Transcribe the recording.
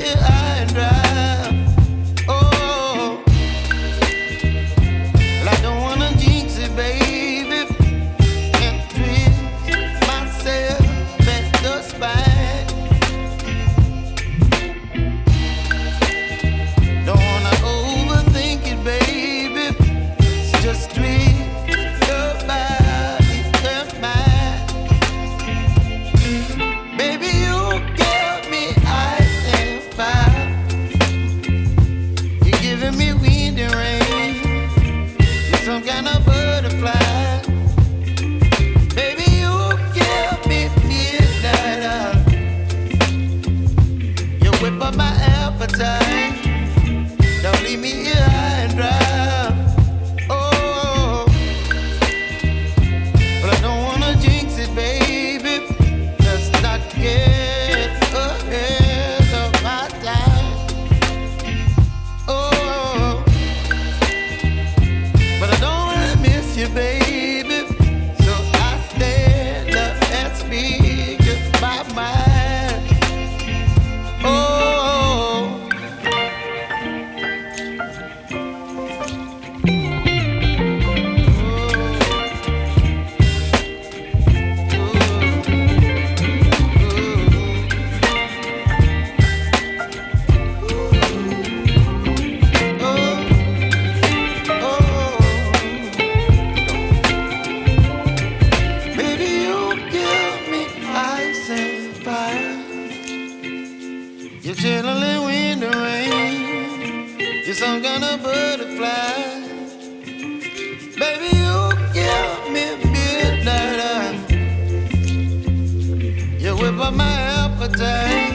here high and dry. Oh, well, I don't wanna jinx it, baby, and twist myself at the spine. Don't wanna overthink it, baby. It's just twist your body and mine. Baby, you give me ice and fire. You're giving me wind and rain. You're some kind of butterfly. Baby, you give me midnight. You whip up my appetite. Don't leave me here high and dry. Oh, but I don't wanna jinx it, baby. Let's not get ahead of my time. Oh, but I don't wanna miss you, baby. So I stand up and speak my mind. Oh. Baby, you give me ice and fire. You're chilling wind and rain. You're some kind of butterfly. Baby, you give me midnight. You whip up my appetite.